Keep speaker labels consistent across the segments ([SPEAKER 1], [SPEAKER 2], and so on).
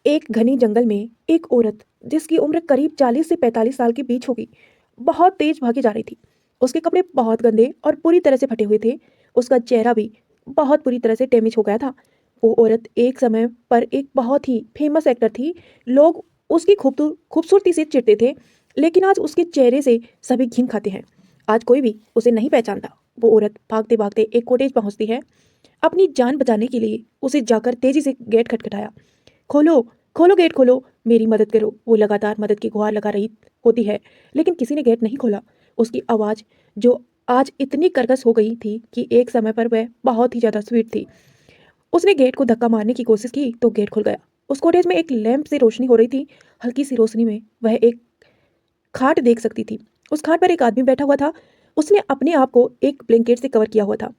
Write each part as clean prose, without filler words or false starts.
[SPEAKER 1] एक घने जंगल में एक औरत जिसकी उम्र करीब 40 से 45 साल के बीच होगी, बहुत तेज भागी जा रही थी। उसके कपड़े बहुत गंदे और पूरी तरह से फटे हुए थे। उसका चेहरा भी बहुत बुरी तरह से डैमेज हो गया था। वो औरत एक समय पर एक बहुत ही फेमस एक्टर थी। लोग उसकी खूबसूरती से चिढ़ते थे, लेकिन आज उसके चेहरे से सभी घिन खाते हैं। आज कोई भी उसे नहीं पहचानता। वो औरत भागते भागते एक कॉटेज पहुंचती है। अपनी जान बचाने के लिए उसे जाकर तेजी से गेट खटखटाया। खोलो, खोलो गेट खोलो, मेरी मदद करो। वो लगातार मदद की गुहार लगा रही होती है, लेकिन किसी ने गेट नहीं खोला। उसकी आवाज़ जो आज इतनी कर्कश हो गई थी कि एक समय पर वह बहुत ही ज़्यादा स्वीट थी। उसने गेट को धक्का मारने की कोशिश की तो गेट खुल गया। उस कॉटेज में एक लैंप से रोशनी हो रही थी। हल्की सी रोशनी में वह एक खाट देख सकती थी। उस खाट पर एक आदमी बैठा हुआ था। उसने अपने आप को एक ब्लैंकेट से कवर किया हुआ था,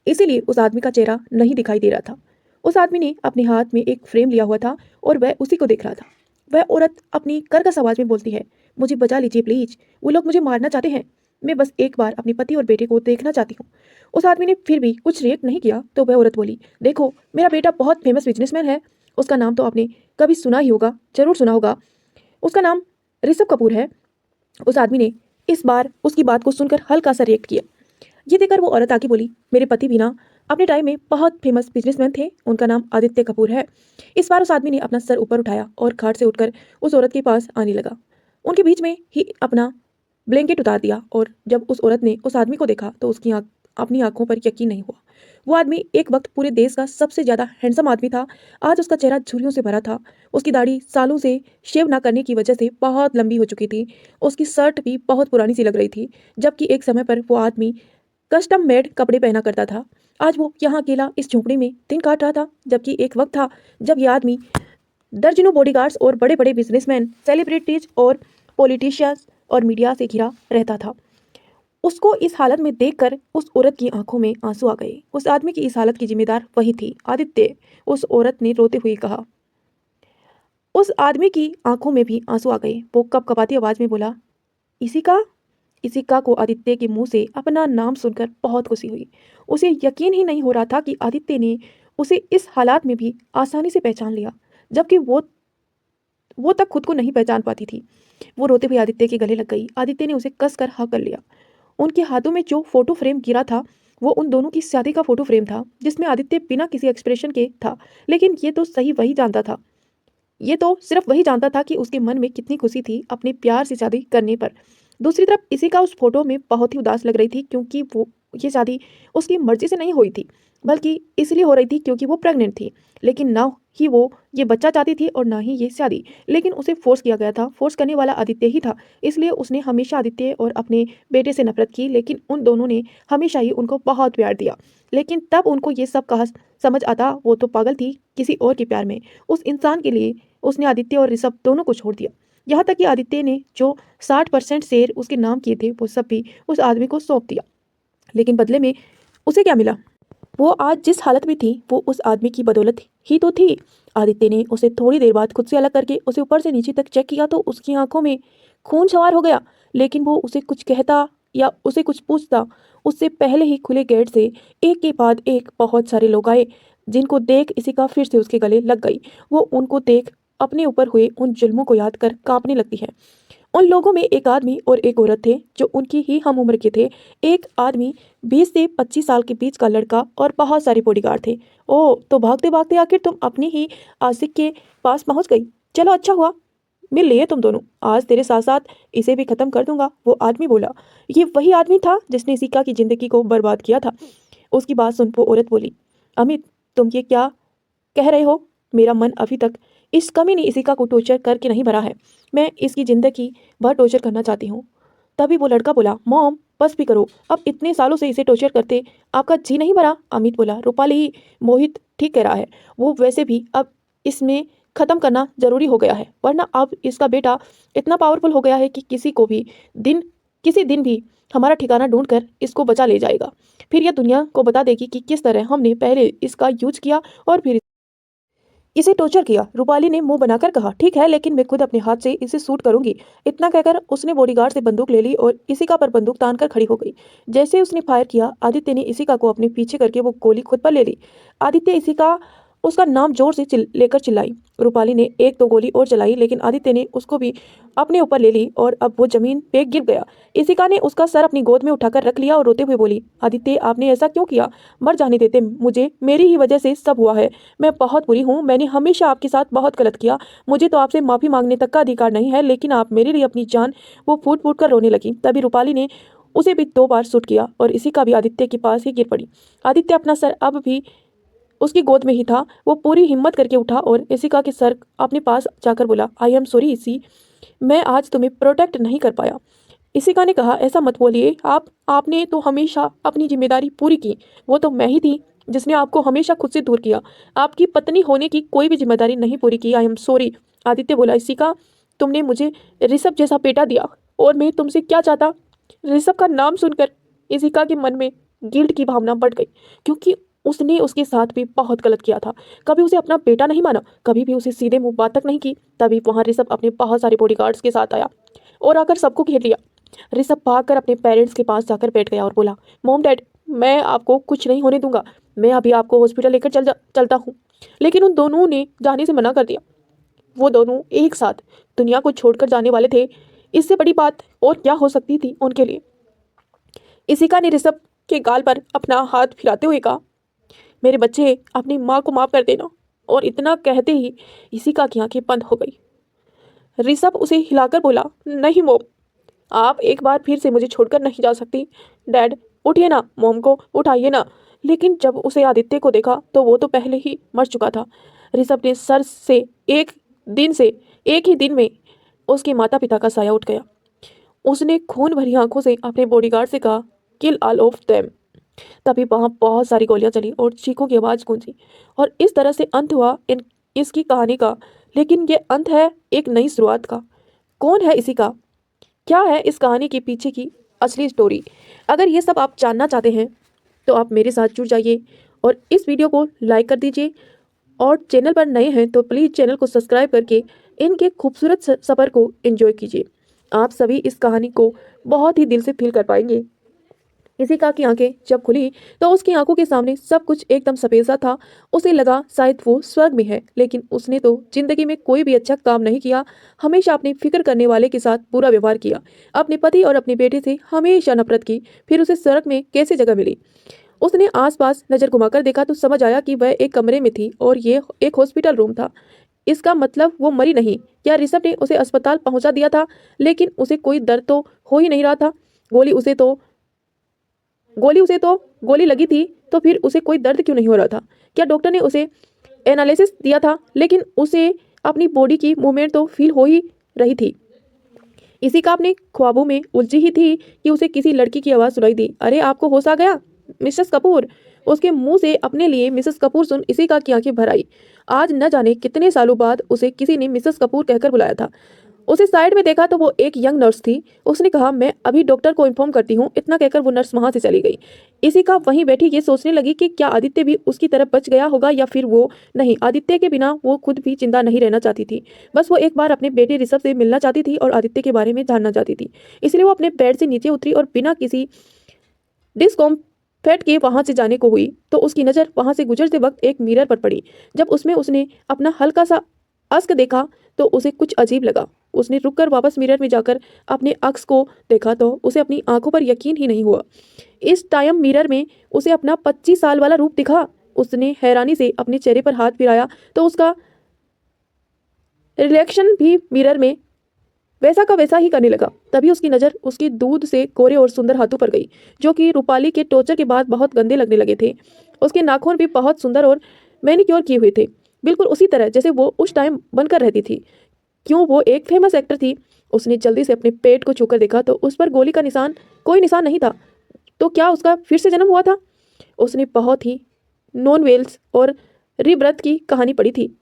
[SPEAKER 1] इसीलिए उस आदमी का चेहरा नहीं दिखाई दे रहा था। उस आदमी ने अपने हाथ में एक फ्रेम लिया हुआ था और वह उसी को देख रहा था। वह औरत अपनी कर्कश आवाज में बोलती है, मुझे बचा लीजिए प्लीज, वो लोग मुझे मारना चाहते हैं। मैं बस एक बार अपने पति और बेटे को देखना चाहती हूँ। उस आदमी ने फिर भी कुछ रिएक्ट नहीं किया तो वह औरत बोली, देखो मेरा बेटा बहुत फेमस बिजनेसमैन है। उसका नाम तो आपने कभी सुना ही होगा, जरूर सुना होगा। उसका नाम ऋषभ कपूर है। उस आदमी ने इस बार उसकी बात को सुनकर हल्का सा रिएक्ट किया। ये देखकर वो औरत आगे बोली, मेरे पति भी ना अपने टाइम में बहुत फेमस बिजनेसमैन थे, उनका नाम आदित्य कपूर है। इस बार उस आदमी ने अपना सर ऊपर उठाया और खाट से उठकर उस औरत के पास आने लगा। उनके बीच में ही अपना ब्लैंकेट उतार दिया और जब उस औरत ने उस आदमी को देखा तो उसकी अपनी आंखों पर यकीन नहीं हुआ। वो आदमी एक वक्त पूरे देश का सबसे ज्यादा हैंडसम आदमी था। आज उसका चेहरा झुर्रियों से भरा था। उसकी दाढ़ी सालों से शेव ना करने की वजह से बहुत लंबी हो चुकी थी। उसकी शर्ट भी बहुत पुरानी सी लग रही थी, जबकि एक समय पर वो आदमी कस्टम मेड कपड़े पहना करता था। आज वो यहाँ अकेला इस झोंपड़ी में दिन काट रहा था, जबकि एक वक्त था जब ये आदमी दर्जनों बॉडीगार्ड्स और बड़े बड़े बिजनेसमैन, सेलिब्रिटीज और पॉलिटिशियंस और मीडिया से घिरा रहता था। उसको इस हालत में देखकर उस औरत की आंखों में आंसू आ गए। उस आदमी की इस हालत की जिम्मेदार वही थी, आदित्य। उस औरत ने रोते हुए कहा। उस आदमी की आंखों में भी आंसू आ गए। वो कपकपाती आवाज में बोला, इसी का। इसिका को आदित्य के मुंह से अपना नाम सुनकर बहुत खुशी हुई। उसे यकीन ही नहीं हो रहा था कि आदित्य ने उसे इस हालात में भी आसानी से पहचान लिया, जबकि वो तक खुद को नहीं पहचान पाती थी। वो रोते हुए आदित्य के गले लग गई। आदित्य ने उसे कस कर हाँ कर लिया। उनके हाथों में जो फोटो फ्रेम गिरा था वो उन दोनों की शादी का फोटो फ्रेम था, जिसमें आदित्य बिना किसी एक्सप्रेशन के था। लेकिन ये तो सिर्फ वही जानता था कि उसके मन में कितनी खुशी थी अपने प्यार से शादी करने पर। दूसरी तरफ इसी का उस फोटो में बहुत ही उदास लग रही थी, क्योंकि वो ये शादी उसकी मर्जी से नहीं हुई थी, बल्कि इसलिए हो रही थी क्योंकि वो प्रेग्नेंट थी। लेकिन ना ही वो ये बच्चा चाहती थी और ना ही ये शादी, लेकिन उसे फोर्स किया गया था। फोर्स करने वाला आदित्य ही था, इसलिए उसने हमेशा आदित्य और अपने बेटे से नफरत की। लेकिन उन दोनों ने हमेशा ही उनको बहुत प्यार दिया। लेकिन तब उनको ये सब कहा समझ आता, वो तो पागल थी किसी और के प्यार में। उस इंसान के लिए उसने आदित्य और ऋषभ दोनों को छोड़ दिया। यहाँ तक कि आदित्य ने जो 60% शेयर उसके नाम किए थे वो सब भी उस आदमी को सौंप दिया। लेकिन बदले में उसे क्या मिला? वो आज जिस हालत में थी वो उस आदमी की बदौलत ही तो थी। आदित्य ने उसे थोड़ी देर बाद खुद से अलग करके उसे ऊपर से नीचे तक चेक किया तो उसकी आंखों में खून सवार हो गया। लेकिन वो उसे कुछ कहता या उसे कुछ पूछता, उससे पहले ही खुले गेट से एक के बाद एक बहुत सारे लोग आए, जिनको देख इसी का फिर से उसके गले लग गई। वो उनको देख अपने ऊपर हुए उन जुल्मों को याद कर कांपने लगती है। उन लोगों में एक आदमी और एक औरत थे जो उनकी ही हम उम्र के थे। एक आदमी 20 से 25 साल के बीच का लड़का और बहुत सारे बॉडीगार्ड थे। ओह, तो भागते भागते आखिर तुम अपनी ही आशिक के पास पहुंच गई। चलो अच्छा हुआ मिल लिए तुम दोनों। आज तेरे साथ साथ इसे भी खत्म कर दूंगा, वो आदमी बोला। ये वही आदमी था जिसने सिका की जिंदगी को बर्बाद किया था। उसकी बात सुन वो औरत बोली, अमित तुम ये क्या कह रहे हो? मेरा मन अभी तक इस कमीनी इसिका को टॉर्चर करके नहीं भरा है। मैं इसकी जिंदगी भर टॉर्चर करना चाहती हूँ। तभी वो लड़का बोला, मॉम बस भी करो, अब इतने सालों से इसे टॉर्चर करते आपका जी नहीं भरा? अमित बोला, रूपाली, मोहित ठीक कह रहा है। वो वैसे भी अब इसमें खत्म करना जरूरी हो गया है, वरना अब इसका बेटा इतना पावरफुल हो गया है कि किसी दिन भी हमारा ठिकाना ढूंढ कर इसको बचा ले जाएगा। फिर यह दुनिया को बता देगी कि किस तरह हमने पहले इसका यूज किया और फिर इसे टॉर्चर किया। रूपाली ने मुंह बनाकर कहा, ठीक है, लेकिन मैं खुद अपने हाथ से इसे शूट करूंगी। इतना कहकर उसने बॉडीगार्ड से बंदूक ले ली और इसिका पर बंदूक तान कर खड़ी हो गई। जैसे उसने फायर किया, आदित्य ने इसिका को अपने पीछे करके वो गोली खुद पर ले ली। आदित्य इसिका उसका नाम जोर से लेकर चिल्लाई। रूपाली ने एक दो गोली और चलाई, लेकिन आदित्य ने उसको भी अपने ऊपर ले ली और अब वो जमीन पे गिर गया। इशिका ने उसका सर अपनी गोद में उठाकर रख लिया और रोते हुए बोली, आदित्य, आपने ऐसा क्यों किया? मर जाने देते मुझे, मेरी ही वजह से सब हुआ है। मैं बहुत बुरी हूँ, मैंने हमेशा आपके साथ बहुत गलत किया। मुझे तो आपसे माफी मांगने तक का अधिकार नहीं है, लेकिन आप मेरे लिए अपनी जान। वो फूट फूट कर रोने लगी। तभी रूपाली ने उसे भी 2 बार सूट किया और इशिका भी आदित्य के पास ही गिर पड़ी। आदित्य अपना सर अब भी उसकी गोद में ही था। वो पूरी हिम्मत करके उठा और इशिका के सर अपने पास जाकर बोला, आई एम सॉरी इसी, मैं आज तुम्हें प्रोटेक्ट नहीं कर पाया। इशिका ने कहा, ऐसा मत बोलिए, आपने तो हमेशा अपनी जिम्मेदारी पूरी की। वो तो मैं ही थी जिसने आपको हमेशा खुद से दूर किया। आपकी पत्नी होने की कोई भी जिम्मेदारी नहीं पूरी की। I am sorry. आदित्य बोला, इशिका, तुमने मुझे ऋषभ जैसा बेटा दिया और मैं तुमसे क्या चाहता? ऋषभ का नाम सुनकर इशिका के मन में गिल्ट की भावना बढ़ गई, क्योंकि उसने उसके साथ भी बहुत गलत किया था। कभी उसे अपना बेटा नहीं माना, कभी भी उसे सीधे मुंह बात तक नहीं की। तभी वहां ऋषभ अपने बहुत सारे बॉडीगार्ड्स के साथ आया और आकर सबको घेर लिया। ऋषभ भागकर अपने पेरेंट्स के पास जाकर बैठ गया और बोला, मॉम डैड, मैं आपको कुछ नहीं होने दूंगा। मैं अभी आपको हॉस्पिटल लेकर चलता हूँ। लेकिन उन दोनों ने जाने से मना कर दिया। वो दोनों एक साथ दुनिया को छोड़कर जाने वाले थे। इससे बड़ी बात और क्या हो सकती थी उनके लिए। इशिका ने ऋषभ के गाल पर अपना हाथ फिराते हुए कहा, मेरे बच्चे, अपनी माँ को माफ कर देना। और इतना कहते ही इशिका की आंखें बंद हो गई। ऋषभ उसे हिलाकर बोला, नहीं मोम, आप एक बार फिर से मुझे छोड़कर नहीं जा सकती। डैड, उठिए ना, मोम को उठाइए ना। लेकिन जब उसे आदित्य को देखा तो वो तो पहले ही मर चुका था। ऋषभ ने सर से एक ही दिन में उसके माता पिता का साया उठ गया। उसने खून भरी आंखों से अपने बॉडीगार्ड से कहा, किल ऑल ऑफ देम। तभी वहां बहुत सारी गोलियां चली और चीखों की आवाज गूंजी। और इस तरह से अंत हुआ इसकी कहानी का। लेकिन ये अंत है एक नई शुरुआत का। कौन है इसी का? क्या है इस कहानी के पीछे की असली स्टोरी? अगर ये सब आप जानना चाहते हैं तो आप मेरे साथ जुड़ जाइए और इस वीडियो को लाइक कर दीजिए। और चैनल पर नए हैं तो प्लीज़ चैनल को सब्सक्राइब करके इनके खूबसूरत सफ़र को एंजॉय कीजिए। आप सभी इस कहानी को बहुत ही दिल से फील कर पाएंगे। इशिका की आंखें जब खुली तो उसकी आंखों के सामने सब कुछ एकदम सफेद सा था। उसे लगा शायद वो स्वर्ग में है, लेकिन उसने तो जिंदगी में कोई भी अच्छा काम नहीं किया। हमेशा अपनी फिक्र करने वाले के साथ बुरा व्यवहार किया, अपने पति और अपने बेटे से हमेशा नफरत की। फिर उसे स्वर्ग में कैसे जगह मिली? उसने आसपास नजर घुमाकर देखा तो समझ आया कि वह एक कमरे में थी और ये एक हॉस्पिटल रूम था। इसका मतलब वो मरी नहीं। क्या ऋषभ ने उसे अस्पताल पहुंचा दिया था? लेकिन उसे कोई दर्द तो हो ही नहीं रहा था। गोली उसे तो गोली लगी थी, तो फिर उसे कोई दर्द क्यों नहीं हो रहा था? क्या डॉक्टर ने उसे एनालिसिस दिया था, लेकिन उसे अपनी बॉडी की मूवमेंट तो फील हो ही रही थी। इसी का अपने ख्वाबों में उलझी ही थी कि उसे किसी लड़की की आवाज़ सुनाई दी, अरे आपको होश आ गया मिसेस कपूर। उसके मुंह से अपने लिए मिसेस कपूर सुन इशिका की आंखें भर आई। आज न जाने कितने सालों बाद उसे किसी ने मिसेस कपूर कहकर बुलाया था। उसे साइड में देखा तो वो एक यंग नर्स थी। उसने कहा, मैं अभी डॉक्टर को इन्फॉर्म करती हूँ। इतना कहकर वो नर्स वहां से चली गई। इशिका वहीं बैठी ये सोचने लगी कि क्या आदित्य भी उसकी तरफ बच गया होगा या फिर वो नहीं। आदित्य के बिना वो खुद भी जिंदा नहीं रहना चाहती थी। बस वो एक बार अपने बेटे ऋषभ से मिलना चाहती थी और आदित्य के बारे में जानना चाहती थी। इसलिए वो अपने बेड से नीचे उतरी और बिना किसी डिस्कॉम्फर्ट के वहां से जाने को हुई तो उसकी नज़र वहां से गुजरते वक्त एक मिरर पर पड़ी। जब उसमें उसने अपना हल्का सा अश्क देखा तो उसे कुछ अजीब लगा। उसने रुककर वापस मिरर में जाकर अपने अक्स को देखा तो उसे अपनी आंखों पर यकीन ही नहीं हुआ। इस टाइम मिरर में उसे अपना 25 साल वाला रूप दिखा। उसने हैरानी से अपने चेहरे पर हाथ फिराया तो उसका रिएक्शन भी मिरर में वैसा का वैसा ही करने लगा। तभी उसकी नज़र उसकी दूध से गोरे और सुंदर हाथों पर गई, जो कि रूपाली के टॉर्चर के बाद बहुत गंदे लगने लगे थे। उसके नाखून भी बहुत सुंदर और मैनिक्योर किए हुए थे, बिल्कुल उसी तरह जैसे वो उस टाइम बनकर रहती थी। क्यों, वो एक फेमस एक्टर थी। उसने जल्दी से अपने पेट को छूकर देखा तो उस पर गोली का कोई निशान नहीं था। तो क्या उसका फिर से जन्म हुआ था? उसने बहुत ही नॉन वेल्स और रीबर्थ की कहानी पढ़ी थी,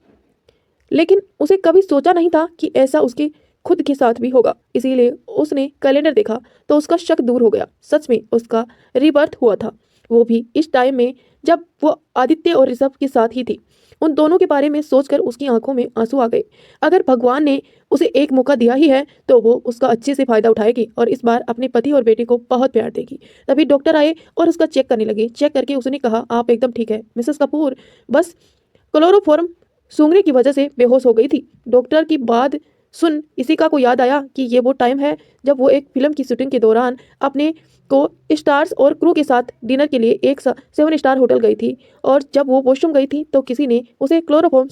[SPEAKER 1] लेकिन उसे कभी सोचा नहीं था कि ऐसा उसके खुद के साथ भी होगा। इसीलिए उसने कैलेंडर देखा तो उसका शक दूर हो गया। सच में उसका रीबर्थ हुआ था, वो भी इस टाइम में जब वो आदित्य और ऋषभ के साथ ही थी। उन दोनों के बारे में सोचकर उसकी आंखों में आंसू आ गए। अगर भगवान ने उसे एक मौका दिया ही है तो वो उसका अच्छे से फायदा उठाएगी और इस बार अपने पति और बेटे को बहुत प्यार देगी। तभी डॉक्टर आए और उसका चेक करने लगे। चेक करके उसने कहा, आप एकदम ठीक है मिसेस कपूर, बस क्लोरोफॉर्म सूंघने की वजह से बेहोश हो गई थी। डॉक्टर की बात सुन इशिका को याद आया कि ये वो टाइम है जब वो एक फिल्म की शूटिंग के दौरान अपने को स्टार्स और क्रू के साथ डिनर के लिए एक 7 स्टार होटल गई थी, और जब वो वॉशरूम गई थी तो किसी ने उसे क्लोरोफॉर्म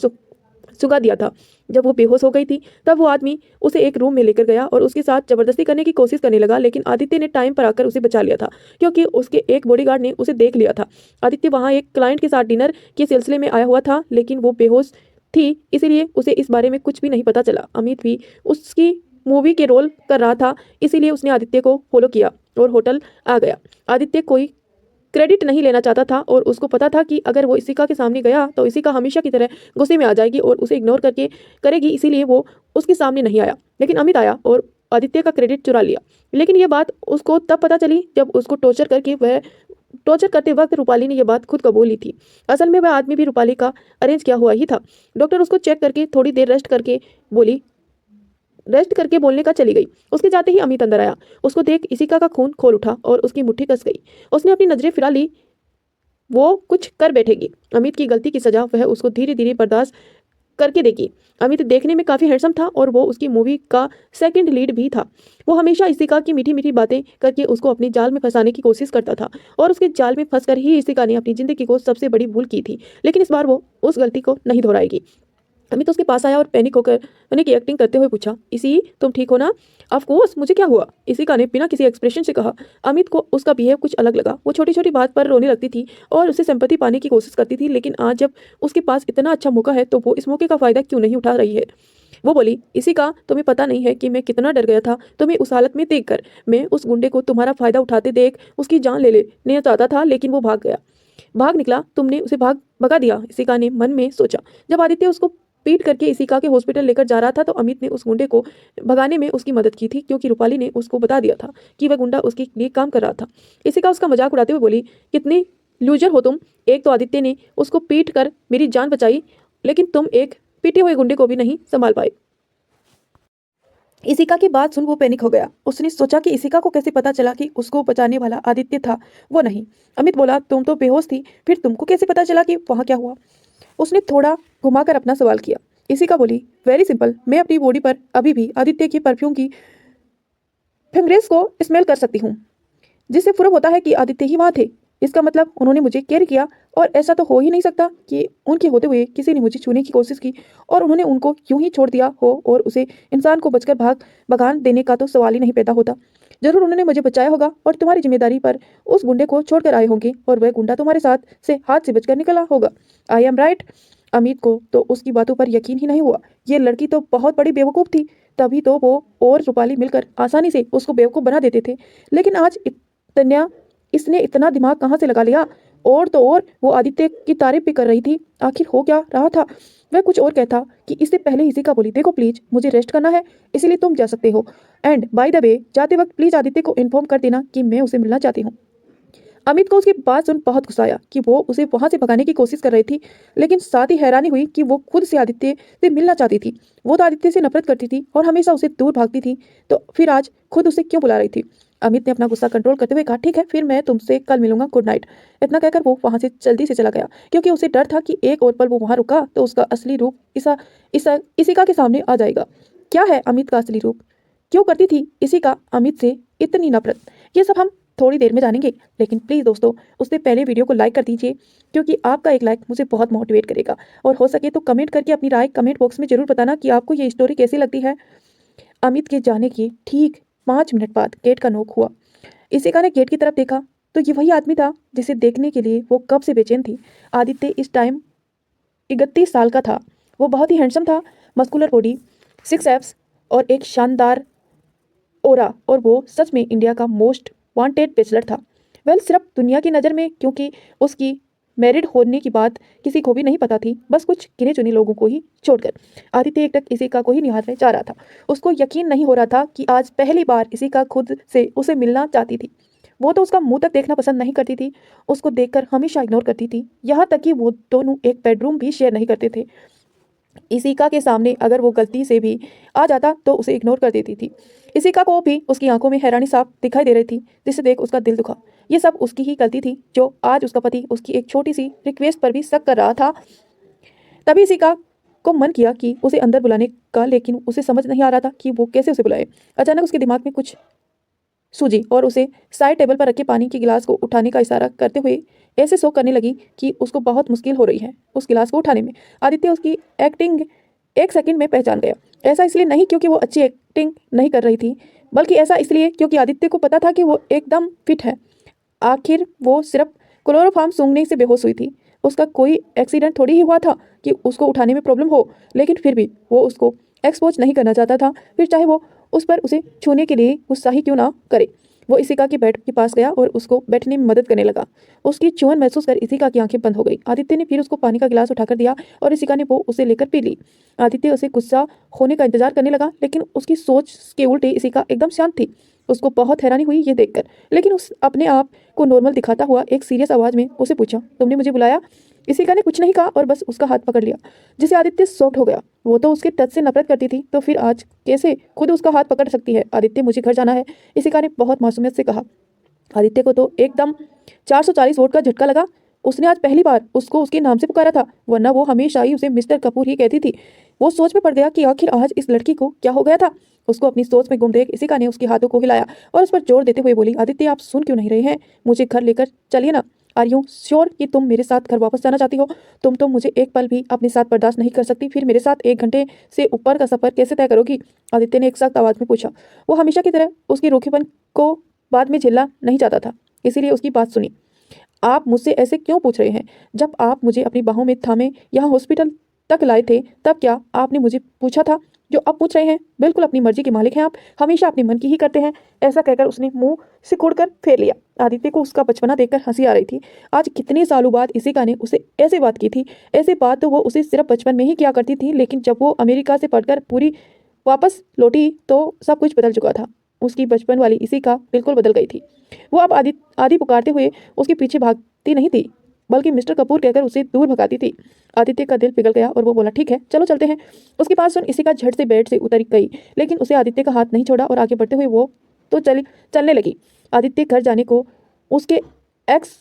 [SPEAKER 1] सुगा दिया था। जब वो बेहोश हो गई थी तब वो आदमी उसे एक रूम में लेकर गया और उसके साथ जबरदस्ती करने की कोशिश करने लगा, लेकिन आदित्य ने टाइम पर आकर उसे बचा लिया था क्योंकि उसके एक बॉडीगार्ड ने उसे देख लिया था। आदित्य वहाँ एक क्लाइंट के साथ डिनर के सिलसिले में आया हुआ था, लेकिन वो बेहोश थी इसीलिए उसे इस बारे में कुछ भी नहीं पता चला। अमित भी उसकी मूवी के रोल कर रहा था, इसीलिए उसने आदित्य को फॉलो किया और होटल आ गया। आदित्य कोई क्रेडिट नहीं लेना चाहता था और उसको पता था कि अगर वो इशिका के सामने गया तो इशिका हमेशा की तरह गुस्से में आ जाएगी और उसे इग्नोर करके करेगी, इसीलिए वो उसके सामने नहीं आया। लेकिन अमित आया और आदित्य का क्रेडिट चुरा लिया। लेकिन ये बात उसको तब पता चली जब उसको टॉर्चर करते वक्त रूपाली ने यह बात खुद कबूल ली थी। असल में वह आदमी भी रूपाली का अरेंज किया हुआ ही था। डॉक्टर उसको चेक करके थोड़ी देर रेस्ट करके बोलने का चली गई। उसके जाते ही अमित अंदर आया। उसको देख इशिका का खून खोल उठा और उसकी मुट्ठी कस गई। उसने अपनी नजरें फिरा ली, वो कुछ कर बैठेगी। अमित की गलती की सजा वह उसको धीरे धीरे बर्दाश्त करके देगी। अमित देखने में काफ़ी हैंडसम था और वो उसकी मूवी का सेकंड लीड भी था। वो हमेशा इशिका की मीठी मीठी बातें करके उसको अपने जाल में फंसाने की कोशिश करता था और उसके जाल में फंसकर ही इशिका ने अपनी जिंदगी को सबसे बड़ी भूल की थी, लेकिन इस बार वो उस गलती को नहीं दोहराएगी। अमित उसके पास आया और पैनिक होकर होने की एक्टिंग करते हुए पूछा, इसी तुम ठीक हो ना? ऑफ कोर्स, मुझे क्या हुआ? इशिका ने बिना किसी एक्सप्रेशन से कहा। अमित को उसका बिहेव कुछ अलग लगा। वो छोटी छोटी बात पर रोने लगती थी और उसे सिंपैथी पाने की कोशिश करती थी, लेकिन आज जब उसके पास इतना अच्छा मौका है तो वो इस मौके का फायदा क्यों नहीं उठा रही है? वो बोली, इशिका तुम्हें पता नहीं है कि मैं कितना डर गया था तुम्हें उस हालत में देखकर। मैं उस गुंडे को तुम्हारा फायदा उठाते देख उसकी जान ले लेने चाहता था, लेकिन वो भाग निकला, तुमने उसे भगा दिया। इशिका ने मन में सोचा। जब आदित्य उसको पीट करके इशिका के हॉस्पिटल लेकर जा रहा था तो अमित ने उस गुंडे को भगाने में उसकी मदद की थी, क्योंकि रूपाली ने उसको बता दिया था कि वह गुंडा उसके लिए काम कर रहा था। इशिका उसका मजाक उड़ाते हुए बोली, कितने लूजर हो तुम। एक तो आदित्य ने उसको पीट कर मेरी जान बचाई, लेकिन तुम एक पीटे हुए गुंडे को भी नहीं संभाल पाए। इशिका की बात सुन वो पैनिक हो गया। उसने सोचा कि इशिका को कैसे पता चला कि उसको बचाने वाला आदित्य था, वो नहीं। अमित बोला, तुम तो बेहोश थी, फिर तुमको कैसे पता चला कि वहाँ क्या हुआ? उसने थोड़ा घुमाकर अपना सवाल किया। इशिका बोली, वेरी सिंपल, मैं अपनी बॉडी पर अभी भी आदित्य की परफ्यूम की फ्रेग्रेंस को स्मेल कर सकती हूँ, जिससे प्रूव होता है कि आदित्य ही वहाँ थे। इसका मतलब उन्होंने मुझे केयर किया, और ऐसा तो हो ही नहीं सकता कि उनके होते हुए किसी ने मुझे छूने की कोशिश की और उन्होंने उनको यूं ही छोड़ दिया हो, और उसे इंसान को बचकर भगान देने का तो सवाल ही नहीं पैदा होता। जरूर उन्होंने मुझे बचाया होगा और तुम्हारी जिम्मेदारी पर उस गुंडे को छोड़कर आए होंगे, और वह गुंडा तुम्हारे हाथ से बचकर निकला होगा। I am right? अमित को तो उसकी बातों पर यकीन ही नहीं हुआ। ये लड़की तो बहुत बड़ी बेवकूफ़ थी, तभी तो वो और रूपाली मिलकर आसानी से उसको बेवकूफ़ बना देते थे। लेकिन आज इतना इसने इतना दिमाग कहाँ से लगा लिया? और तो और वो आदित्य की तारीफ भी कर रही थी। आखिर हो क्या रहा था? वह कुछ और कहता कि इससे पहले इशिका बोली, देखो प्लीज मुझे रेस्ट करना है, इसलिए तुम जा सकते हो। एंड बाय द वे, जाते वक्त प्लीज आदित्य को इन्फॉर्म कर देना कि मैं उसे मिलना चाहती हूँ। अमित को उसकी बात सुन बहुत गुस्सा आया कि वो उसे वहां से भगाने की कोशिश कर रही थी, लेकिन साथ ही हैरानी हुई कि वो खुद से आदित्य से मिलना चाहती थी। वो तो आदित्य से नफरत करती थी और हमेशा उसे दूर भागती थी, तो फिर आज खुद उसे क्यों बुला रही थी? अमित ने अपना गुस्सा कंट्रोल करते हुए कहा, ठीक है, फिर मैं तुमसे कल मिलूंगा, गुड नाइट। इतना कहकर वो वहां से जल्दी से चला गया, क्योंकि उसे डर था कि एक और पल वो वहां रुका तो उसका असली रूप इशिका के सामने आ जाएगा। क्या है अमित का असली रूप? क्यों करती थी इशिका अमित से इतनी नफरत? ये सब हम थोड़ी देर में जानेंगे, लेकिन प्लीज़ दोस्तों, उससे पहले वीडियो को लाइक कर दीजिए, क्योंकि आपका एक लाइक मुझे बहुत मोटिवेट करेगा। और हो सके तो कमेंट करके अपनी राय कमेंट बॉक्स में जरूर बताना कि आपको ये स्टोरी कैसी लगती है। अमित के जाने के ठीक 5 मिनट बाद गेट का नॉक हुआ। इशिका ने गेट की तरफ देखा तो ये वही आदमी था जिसे देखने के लिए वो कब से बेचैन थी। आदित्य इस टाइम 31 साल का था। वो बहुत ही हैंडसम था, मस्कुलर बॉडी, 6 एब्स और एक शानदार ओरा, और वो सच में इंडिया का मोस्ट वांटेड बैचलर था। वेल, सिर्फ दुनिया की नज़र में, क्योंकि उसकी मैरिड होने की बात किसी को भी नहीं पता थी, बस कुछ गिने चुने लोगों को ही छोड़कर। आदित्य एकटक इशिका को ही निहारने जा रहा था। उसको यकीन नहीं हो रहा था कि आज पहली बार इशिका खुद से उसे मिलना चाहती थी। वो तो उसका मुंह तक देखना पसंद नहीं करती थी, उसको देखकर हमेशा इग्नोर करती थी, यहाँ तक कि वो दोनों एक बेडरूम भी शेयर नहीं करते थे। इशिका के सामने अगर वो गलती से भी आ जाता तो उसे इग्नोर कर देती थी। इशिका को भी उसकी आंखों में हैरानी साफ दिखाई दे रही थी, जिसे देख उसका दिल दुखा। ये सब उसकी ही गलती थी, जो आज उसका पति उसकी एक छोटी सी रिक्वेस्ट पर भी शक कर रहा था। तभी इशिका को मन किया कि उसे अंदर बुलाने का, लेकिन उसे समझ नहीं आ रहा था कि वो कैसे उसे बुलाए। अचानक उसके दिमाग में कुछ सूझी और उसे साइड टेबल पर रखे पानी के गिलास को उठाने का इशारा करते हुए ऐसे शो करने लगी कि उसको बहुत मुश्किल हो रही है उस गिलास को उठाने में। आदित्य उसकी एक्टिंग एक सेकंड में पहचान गया। ऐसा इसलिए नहीं क्योंकि वो अच्छी एक्टिंग नहीं कर रही थी, बल्कि ऐसा इसलिए क्योंकि आदित्य को पता था कि वो एकदम फिट है। आखिर वो सिर्फ क्लोरोफॉर्म सूंघने से बेहोश हुई थी। उसका कोई एक्सीडेंट थोड़ी ही हुआ था कि उसको उठाने में प्रॉब्लम हो, लेकिन फिर भी वो उसको एक्सपोज नहीं करना चाहता था, फिर चाहे वो उस पर उसे छूने के लिए उत्साही क्यों ना करे। वो इशिका के बेड के पास गया और उसको बैठने में मदद करने लगा। उसकी चुहन महसूस कर इशिका की आंखें बंद हो गई। आदित्य ने फिर उसको पानी का गिलास उठाकर दिया और इशिका ने वो उसे लेकर पी ली। आदित्य उसे गुस्सा होने का इंतजार करने लगा, लेकिन उसकी सोच के उल्टे इशिका एकदम शांत थी। उसको बहुत हैरानी हुई ये देखकर, लेकिन उस अपने आप को नॉर्मल दिखाता हुआ एक सीरियस आवाज में उसे पूछा, तुमने मुझे बुलाया? इशिका ने कुछ नहीं कहा और बस उसका हाथ पकड़ लिया, जिसे आदित्य शॉक्ड हो गया। वो तो उसके टच से नफरत करती थी, तो फिर आज कैसे खुद उसका हाथ पकड़ सकती है? आदित्य, मुझे घर जाना है, इशिका ने बहुत मासूमियत से कहा। आदित्य को तो एकदम 440 वोट का झटका लगा। उसने आज पहली बार उसको उसके नाम से पुकारा था, वरना वो हमेशा ही उसे मिस्टर कपूर ही कहती थी। वो सोच में पड़ गया कि आखिर आज इस लड़की को क्या हो गया था। उसको अपनी सोच में गुम देख इशिका ने उसके हाथों को हिलाया और उस पर जोर देते हुए बोली, आदित्य, आप सुन क्यों नहीं रहे हैं? मुझे घर लेकर चलिए ना। आर यू श्योर कि तुम मेरे साथ घर वापस जाना चाहती हो? तुम तो मुझे एक पल भी अपने साथ बर्दाश्त नहीं कर सकती, फिर मेरे साथ 1 घंटे से ऊपर का सफर कैसे तय करोगी? आदित्य ने एक सख्त आवाज में पूछा। वो हमेशा की तरह उसकी रूखेपन को बाद में झेलना नहीं चाहता था, इसीलिए उसकी बात सुनी। आप मुझसे ऐसे क्यों पूछ रहे हैं? जब आप मुझे अपनी बाहों में थामे यहाँ हॉस्पिटल तक लाए थे, तब क्या आपने मुझे पूछा था जो अब पूछ रहे हैं? बिल्कुल अपनी मर्जी के मालिक हैं आप, हमेशा अपनी मन की ही करते हैं। ऐसा कहकर उसने मुंह से कुड़कर फेर लिया। आदित्य को उसका बचपना देखकर हंसी आ रही थी। आज कितने सालों बाद इशिका ने उसे ऐसे बात की थी। ऐसे बात तो वो उसे सिर्फ बचपन में ही किया करती थी, लेकिन जब वो अमेरिका से पढ़कर पूरी वापस लौटी तो सब कुछ बदल चुका था। उसकी बचपन वाली इशिका बिल्कुल बदल गई थी। वो अब आदि आदि पुकारते हुए उसके पीछे भागती नहीं थी, बल्कि मिस्टर कपूर कहकर उसे दूर भगाती थी। आदित्य का दिल पिघल गया और वो बोला, ठीक है, चलो चलते हैं। उसकी बात सुन इशिका झट से बेड से उतर गई, लेकिन उसे आदित्य का हाथ नहीं छोड़ा और आगे बढ़ते हुए वो तो चलने लगी। आदित्य घर जाने को उसके एक्स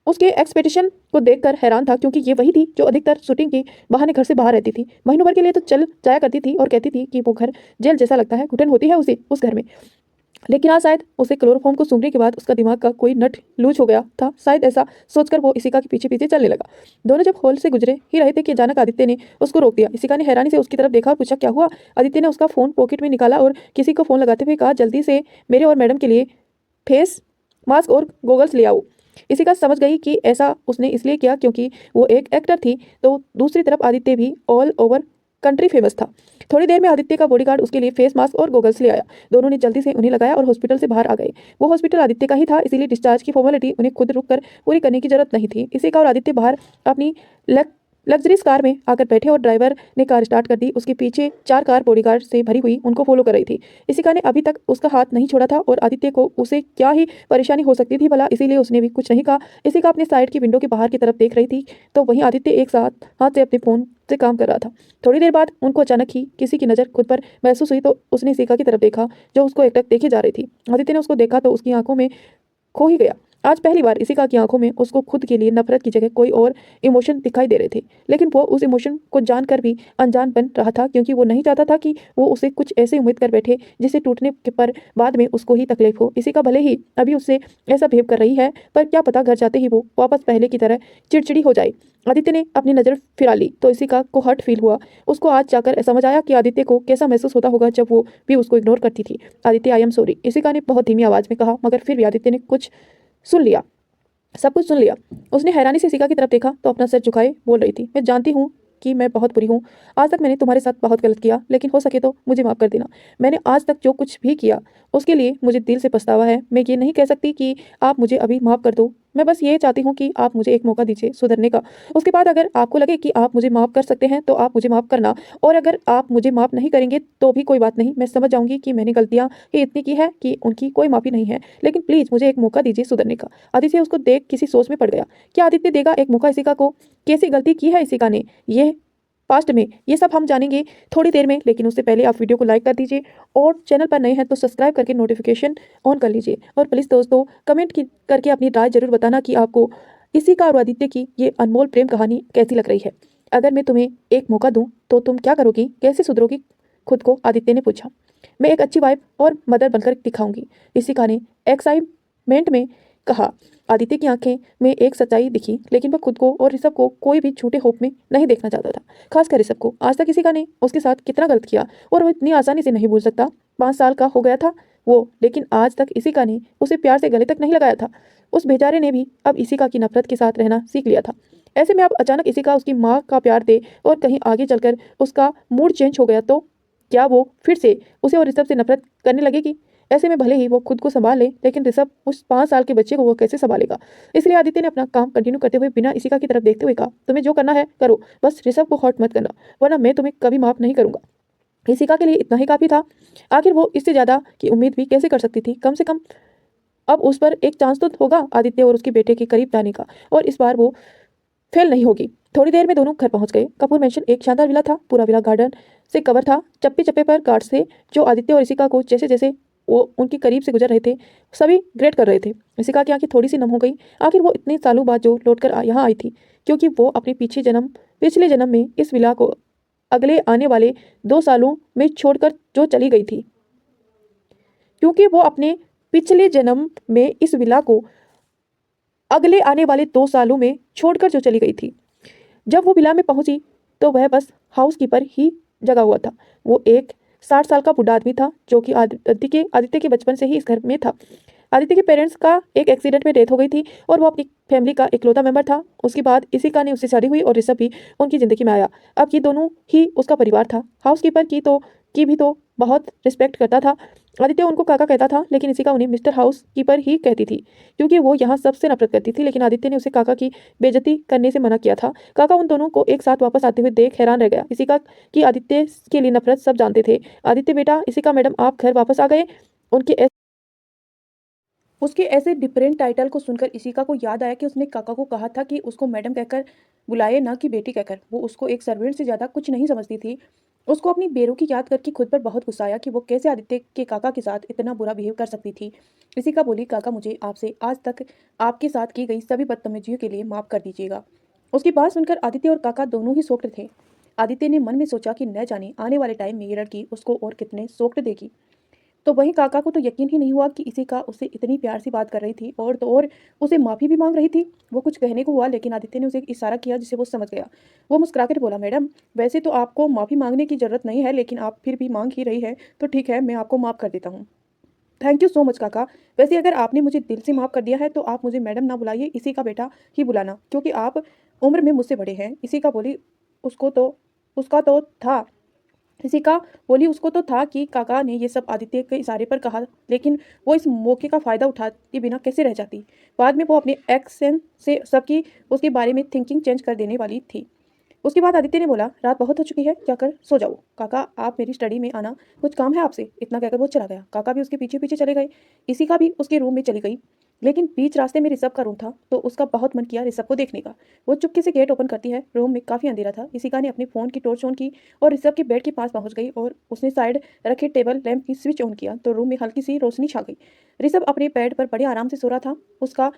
[SPEAKER 1] उसके एक्सपेक्टेशन को देखकर हैरान था, क्योंकि ये वही थी जो अधिकतर शूटिंग के बहाने घर से बाहर रहती थी। महीनों भर के लिए तो चल जाया करती थी और कहती थी कि वो घर जेल जैसा लगता है, घुटन होती है उसे उस घर में। लेकिन आज शायद उसे क्लोरोफॉर्म को सूंघने के बाद उसका दिमाग का कोई नट लूज हो गया था। शायद ऐसा सोचकर वो इशिका के पीछे पीछे चलने लगा। दोनों जब हॉल से गुजरे ही रहे थे कि अचानक आदित्य ने उसको रोक दिया। इशिका ने हैरानी से उसकी तरफ देखा और पूछा, क्या हुआ? आदित्य ने उसका फोन पॉकेट में निकाला और किसी को फोन लगाते हुए कहा, जल्दी से मेरे और मैडम के लिए फेस मास्क और गॉगल्स ले आओ। इशिका समझ गई कि ऐसा उसने इसलिए किया क्योंकि वो एक एक्टर थी, तो दूसरी तरफ आदित्य भी ऑल ओवर कंट्री फेमस था। थोड़ी देर में आदित्य का बॉडीगार्ड उसके लिए फेस मास्क और गॉगल्स ले आया। दोनों ने जल्दी से उन्हें लगाया और हॉस्पिटल से बाहर आ गए। वो हॉस्पिटल आदित्य का ही था, इसीलिए डिस्चार्ज की फॉर्मेलिटी उन्हें खुद रुककर पूरी करने की जरूरत नहीं थी। इशिका और आदित्य बाहर अपनी लग्जरीज कार में आकर बैठे और ड्राइवर ने कार स्टार्ट कर दी। उसके पीछे 4 कार बॉडीगार्ड से भरी हुई उनको फॉलो कर रही थी। इशिका ने अभी तक उसका हाथ नहीं छोड़ा था और आदित्य को उसे क्या ही परेशानी हो सकती थी भला, इसीलिए उसने भी कुछ नहीं कहा। इशिका अपने साइड की विंडो के बाहर की तरफ देख रही थी, तो वहीं आदित्य एक साथ हाथ से अपने फोन से काम कर रहा था। थोड़ी देर बाद उनको अचानक ही किसी की नज़र खुद पर महसूस हुई, तो उसने इशिका की तरफ देखा जो उसको एकटक देखे जा रही थी। आदित्य ने उसको देखा तो उसकी आंखों में खो ही गया। आज पहली बार इशिका की आंखों में उसको खुद के लिए नफरत की जगह कोई और इमोशन दिखाई दे रहे थे, लेकिन वो उस इमोशन को जानकर भी अनजान बन रहा था, क्योंकि वो नहीं चाहता था कि वो उसे कुछ ऐसे उम्मीद कर बैठे जिसे टूटने के पर बाद में उसको ही तकलीफ हो। इशिका भले ही अभी उससे ऐसा बिहेव कर रही है, पर क्या पता घर जाते ही वो वापस पहले की तरह चिड़चिड़ी हो जाए। आदित्य ने अपनी नज़र फिरा ली तो इशिका को हर्ट फील हुआ। उसको आज जाकर समझ आया कि आदित्य को कैसा महसूस होता होगा जब वो भी उसको इग्नोर करती थी। Aditya, I am sorry, Ishika ने बहुत धीमी आवाज में कहा, मगर फिर भी आदित्य ने सुन लिया सब कुछ सुन लिया। उसने हैरानी से इशिका की तरफ देखा तो अपना सर झुकाए बोल रही थी, मैं जानती हूँ कि मैं बहुत बुरी हूँ। आज तक मैंने तुम्हारे साथ बहुत गलत किया, लेकिन हो सके तो मुझे माफ़ कर देना। मैंने आज तक जो कुछ भी किया उसके लिए मुझे दिल से पछतावा है। मैं ये नहीं कह सकती कि आप मुझे अभी माफ़ कर दो, मैं बस ये चाहती हूँ कि आप मुझे एक मौका दीजिए सुधरने का। उसके बाद अगर आपको लगे कि आप मुझे माफ़ कर सकते हैं तो आप मुझे माफ़ करना, और अगर आप मुझे माफ़ नहीं करेंगे तो भी कोई बात नहीं। मैं समझ जाऊंगी कि मैंने गलतियाँ ही इतनी की है कि उनकी कोई माफ़ी नहीं है, लेकिन प्लीज़ मुझे एक मौका दीजिए सुधरने का। आदित्य उसको देख किसी सोच में पड़ गया। क्या आदित्य देगा एक मौका इशिका को? कैसी गलती की है इशिका ने ये पास्ट में? ये सब हम जानेंगे थोड़ी देर में, लेकिन उससे पहले आप वीडियो को लाइक कर दीजिए और चैनल पर नए हैं तो सब्सक्राइब करके नोटिफिकेशन ऑन कर लीजिए। और प्लीज़ दोस्तों कमेंट करके अपनी राय जरूर बताना कि आपको इशिका और आदित्य की ये अनमोल प्रेम कहानी कैसी लग रही है। अगर मैं तुम्हें एक मौका दूं तो तुम क्या करोगी, कैसे सुधरोगी खुद को, आदित्य ने पूछा। मैं एक अच्छी वाइफ और मदर बनकर दिखाऊंगी, इशिका ने एक्साइटमेंट में कहा। आदित्य की आंखें में एक सच्चाई दिखी, लेकिन वह खुद को और ऋषभ को कोई भी झूठे होप में नहीं देखना चाहता था, खासकर ऋषभ को। आज तक इशिका ने उसके साथ कितना गलत किया और वो इतनी आसानी से नहीं भूल सकता। 5 साल का हो गया था वो, लेकिन आज तक इशिका ने उसे प्यार से गले तक नहीं लगाया था। उस बेचारे ने भी अब इशिका की नफरत के साथ रहना सीख लिया था। ऐसे में अब अचानक इशिका उसकी माँ का प्यार दे और कहीं आगे चलकर उसका मूड चेंज हो गया तो क्या वो फिर से उसे और ऋषभ से नफरत करने लगेगी। ऐसे में भले ही वो खुद को संभाल ले, लेकिन ऋषभ उस 5 साल के बच्चे को वो कैसे संभालेगा। इसलिए आदित्य ने अपना काम कंटिन्यू करते हुए बिना इशिका की तरफ देखते हुए कहा, तुम्हें जो करना है करो, बस ऋषभ को हर्ट मत करना, वरना मैं तुम्हें कभी माफ नहीं करूंगा। इशिका के लिए इतना ही काफी था। आखिर वो इससे ज्यादा की उम्मीद भी कैसे कर सकती थी। कम से कम अब उस पर एक चांस तो होगा आदित्य और उसके बेटे के करीब जाने का, और इस बार वो फेल नहीं होगी। थोड़ी देर में दोनों घर पहुंच गए। कपूर मेंशन एक शानदार विला था। पूरा विला गार्डन से कवर था। चप्पे चप्पे पर गार्ड्स थे जो आदित्य और इशिका को जैसे जैसे वो उनके करीब से गुजर रहे थे सभी ग्रेट कर रहे थे। इशिका की आंखें थोड़ी सी नम हो गई। आखिर वो इतने सालों बाद जो लौटकर यहाँ आई थी, क्योंकि वो अपने पिछले जन्म में इस विला को अगले आने वाले 2 सालों में छोड़कर जो चली गई थी, क्योंकि वो अपने पिछले जन्म में इस विला को अगले आने वाले 2 सालों में छोड़कर जो चली गई थी। जब वो विला में पहुंची तो वह बस हाउसकीपर ही जगा हुआ था। वो एक 60 साल का बूढ़ा आदमी था जो कि आदित्य के बचपन से ही इस घर में था। आदित्य के पेरेंट्स का एक एक्सीडेंट में डेथ हो गई थी और वो अपनी फैमिली का इकलौता मेंबर था। उसके बाद इशिका ने उससे शादी हुई और ऋषभ भी उनकी जिंदगी में आया। अब ये दोनों ही उसका परिवार था। हाउसकीपर की भी तो बहुत रिस्पेक्ट करता था। आदित्य उनको काका कहता था, लेकिन इशिका उन्हें मिस्टर हाउस कीपर ही कहती थी, क्योंकि वो यहाँ सबसे नफरत करती थी। लेकिन आदित्य ने उसे काका की बेइज्जती करने से मना किया था। काका उन दोनों को एक साथ वापस आते हुए देख हैरान रह गया। इशिका की आदित्य के लिए नफरत सब जानते थे। आदित्य बेटा, इशिका मैडम आप घर वापस आ गए। उनके उसके ऐसे डिफरेंट टाइटल को सुनकर इशिका को याद आया कि उसने काका को कहा था कि उसको मैडम कहकर बुलाए, ना कि बेटी कहकर। वो उसको एक सर्वेंट से ज़्यादा कुछ नहीं समझती थी। उसको अपनी बेरुखी याद करके खुद पर बहुत गुस्सा आया कि वो कैसे आदित्य के काका के साथ इतना बुरा बिहेव कर सकती थी। इशिका बोली, काका मुझे आपसे आज तक आपके साथ की गई सभी बदतमीजियों के लिए माफ़ कर दीजिएगा। उसकी बात सुनकर आदित्य और काका दोनों ही सोक्ड थे। आदित्य ने मन में सोचा कि न जाने आने वाले टाइम में ये लड़की उसको और कितने सोक्ड देगी। तो वहीं काका को तो यकीन ही नहीं हुआ कि इशिका उससे इतनी प्यार से बात कर रही थी और तो और उसे माफ़ी भी मांग रही थी। वो कुछ कहने को हुआ, लेकिन आदित्य ने उसे एक इशारा किया जिसे वो समझ गया। वो मुस्कुराकर बोला, मैडम वैसे तो आपको माफ़ी मांगने की ज़रूरत नहीं है, लेकिन आप फिर भी मांग ही रही है तो ठीक है, मैं आपको माफ़ कर देता हूँ। थैंक यू सो मच काका। वैसे अगर आपने मुझे दिल से माफ़ कर दिया है तो आप मुझे मैडम ना बुलाइए, इसी का बेटा ही बुलाना, क्योंकि आप उम्र में मुझसे बड़े हैं। इसी का बोली, उसको तो उसका तो था इशिका बोली, उसको तो था कि काका ने ये सब आदित्य के इशारे पर कहा, लेकिन वो इस मौके का फ़ायदा उठाते बिना कैसे रह जाती। बाद में वो अपने एक्शन से सबकी उसके बारे में थिंकिंग चेंज कर देने वाली थी। उसके बाद आदित्य ने बोला, रात बहुत हो चुकी है, जाकर सो जाओ। काका आप मेरी स्टडी में आना, कुछ काम है आपसे। इतना कहकर वो चला गया। काका भी उसके पीछे पीछे चले गए। इशिका भी उसके रूम में चली गई, लेकिन बीच रास्ते में ऋषभ का रूम था तो उसका बहुत मन किया ऋषभ को देखने का। वो चुपके से गेट ओपन करती है। रूम में काफ़ी अंधेरा था। इशिका ने अपने फ़ोन की टॉर्च ऑन की और ऋषभ के बेड के पास पहुंच गई और उसने साइड रखे टेबल लैंप की स्विच ऑन किया तो रूम में हल्की सी रोशनी छा गई। ऋषभ अपने बेड पर बड़े आराम से सो रहा था। उसका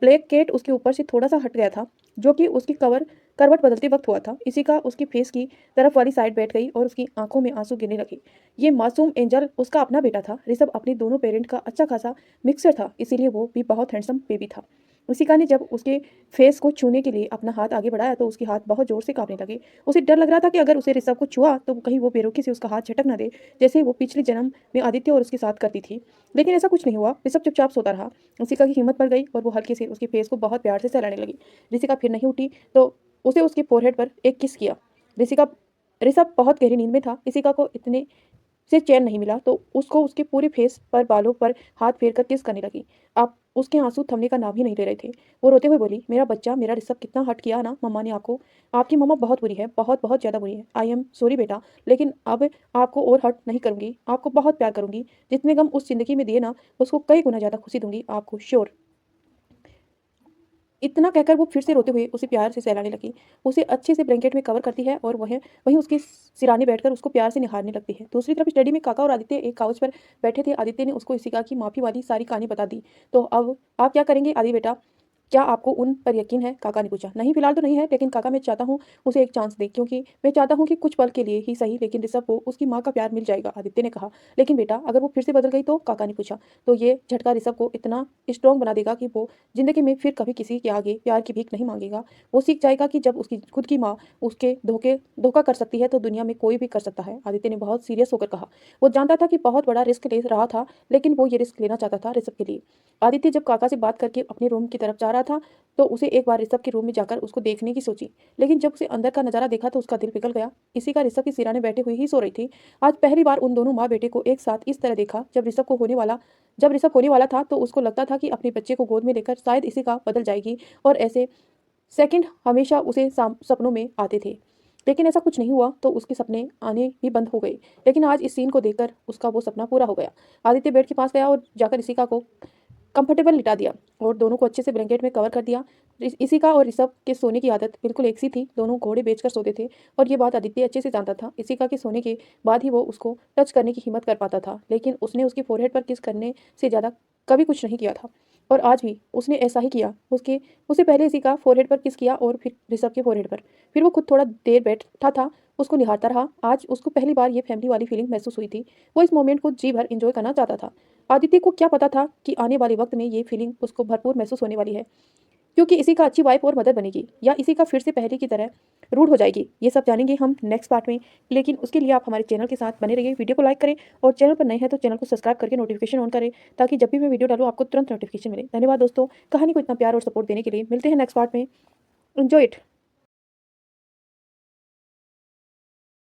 [SPEAKER 1] ब्लैंकेट उसके ऊपर से थोड़ा सा हट गया था, जो कि उसकी करवट बदलते वक्त हुआ था। इशिका उसकी फेस की तरफ वाली साइड बैठ गई और उसकी आंखों में आंसू गिरने लगे। ये मासूम एंजल उसका अपना बेटा था। ऋषभ अपने दोनों पेरेंट का अच्छा खासा मिक्सर था, इसीलिए वो भी बहुत हैंडसम बेबी था। इशिका ने जब उसके फेस को छूने के लिए अपना हाथ आगे बढ़ाया तो उसके हाथ बहुत जोर से कांपने लगे। उसे डर लग रहा था कि अगर उसे ऋषभ को छुआ तो कहीं वो बेरुखी से उसका हाथ झटक ना दे, जैसे वो पिछले जन्म में आदित्य और उसके साथ करती थी। लेकिन ऐसा कुछ नहीं हुआ। ऋषभ चुपचाप सोता रहा। ऋषिका की हिम्मत बढ़ गई और वो हल्के से उसके फेस को बहुत प्यार से सहलाने लगी। ऋषिका फिर नहीं उठी तो उसे उसके फोरहेड पर एक किस किया। ऋषिका ऋषभ बहुत गहरी नींद में था। ऋषिका को इतने से चैन नहीं मिला तो उसको उसके पूरे फेस पर बालों पर हाथ फेर कर किस करने लगी। अब उसके आंसू थमने का नाम ही नहीं ले रहे थे। वो रोते हुए बोली, मेरा बच्चा, मेरा ऋषभ कितना हर्ट किया ना मम्मा ने आपको। आपकी मम्मा बहुत बुरी है, बहुत बहुत ज़्यादा बुरी है। आई एम सॉरी बेटा, लेकिन अब आपको और हर्ट नहीं करूंगी। आपको बहुत प्यार करूंगी। जितने गम उस जिंदगी में दिए ना, उसको कई गुना ज़्यादा खुशी दूंगी आपको, श्योर। इतना कहकर वो फिर से रोते हुए उसे प्यार से सहलाने लगी। उसे अच्छे से ब्लैंकेट में कवर करती है और वह वहीं उसके सिराने बैठकर उसको प्यार से निहारने लगती है। दूसरी तरफ स्टडी में काका और आदित्य एक काउच पर बैठे थे। आदित्य ने उसको इशिका की माफ़ी वाली सारी कहानी बता दी। तो अब आप क्या करेंगे आदि बेटा? क्या आपको उन पर यकीन है? काका ने पूछा। नहीं, फिलहाल तो नहीं है, लेकिन काका मैं चाहता हूँ उसे एक चांस दें, क्योंकि मैं चाहता हूँ कि कुछ पल के लिए ही सही लेकिन ऋषभ को उसकी माँ का प्यार मिल जाएगा, आदित्य ने कहा। लेकिन बेटा अगर वो फिर से बदल गई तो? काका ने पूछा। तो ये झटका ऋषभ को इतना स्ट्रॉन्ग बना देगा कि वो जिंदगी में फिर कभी किसी के आगे प्यार की भीख नहीं मांगेगा। वो सीख जाएगा कि जब उसकी खुद की माँ उसके धोखा कर सकती है तो दुनिया में कोई भी कर सकता है, आदित्य ने बहुत सीरियस होकर कहा। वो जानता था कि बहुत बड़ा रिस्क ले रहा था, लेकिन वो ये रिस्क लेना चाहता था ऋषभ के लिए। आदित्य जब काका से बात करके अपने रूम की तरफ जा रहा था तो उसे एक बार ऋषभ के रूम में जाकर उसको देखने की सोची, लेकिन जब उसे अंदर का नजारा देखा तो उसका दिल पिघल गया। इसी का ऋषभ की सिराने बैठे हुई ही सो रही थी। आज पहली बार उन दोनों माँ बेटे को एक साथ इस तरह देखा। जब ऋषभ होने वाला था तो उसको लगता था कि अपने बच्चे को गोद में लेकर शायद इसी का बदल जाएगी, और ऐसे सेकंड हमेशा उसे सपनों में आते थे। लेकिन ऐसा कुछ नहीं हुआ, तो उसके सपने आने भी बंद हो गए। लेकिन आज इस सीन को देखकर उसका वो सपना पूरा हो गया। आदित्य बेड के पास गया और जाकर इशिका को कंफर्टेबल लिटा दिया और दोनों को अच्छे से ब्लैंकेट में कवर कर दिया। इशिका और ऋषभ के सोने की आदत बिल्कुल एक सी थी, दोनों घोड़े बेचकर सोते थे, और ये बात आदित्य अच्छे से जानता था। इशिका के सोने के बाद ही वो उसको टच करने की हिम्मत कर पाता था, लेकिन उसने उसकी फोरहेड पर किस करने से ज़्यादा कभी कुछ नहीं किया था, और आज भी उसने ऐसा ही किया। उससे पहले इशिका फोरहेड पर किस किया और फिर ऋषभ के फोरहेड पर। फिर वो खुद थोड़ा देर बैठा था, उसको निहारता रहा। आज उसको पहली बार ये फैमिली वाली फीलिंग महसूस हुई थी। वो इस मोमेंट को जी भर एंजॉय करना चाहता था। आदित्य को क्या पता था कि आने वाले वक्त में ये फीलिंग उसको भरपूर महसूस होने वाली है, क्योंकि इसी का अच्छी वाइफ और मदर बनेगी, या इसी का फिर से पहले की तरह रूड हो जाएगी। ये सब जानेंगे हम नेक्स्ट पार्ट में, लेकिन उसके लिए आप हमारे चैनल के साथ बने रहिए। वीडियो को लाइक करें और चैनल पर नए हैं तो चैनल को सब्सक्राइब करके नोटिफिकेशन ऑन करें, ताकि जब भी मैं वीडियो डालूँ आपको तुरंत नोटिफिकेशन मिले। धन्यवाद दोस्तों, कहानी को इतना प्यार और सपोर्ट देने के लिए। मिलते हैं नेक्स्ट पार्ट में। Enjoy it.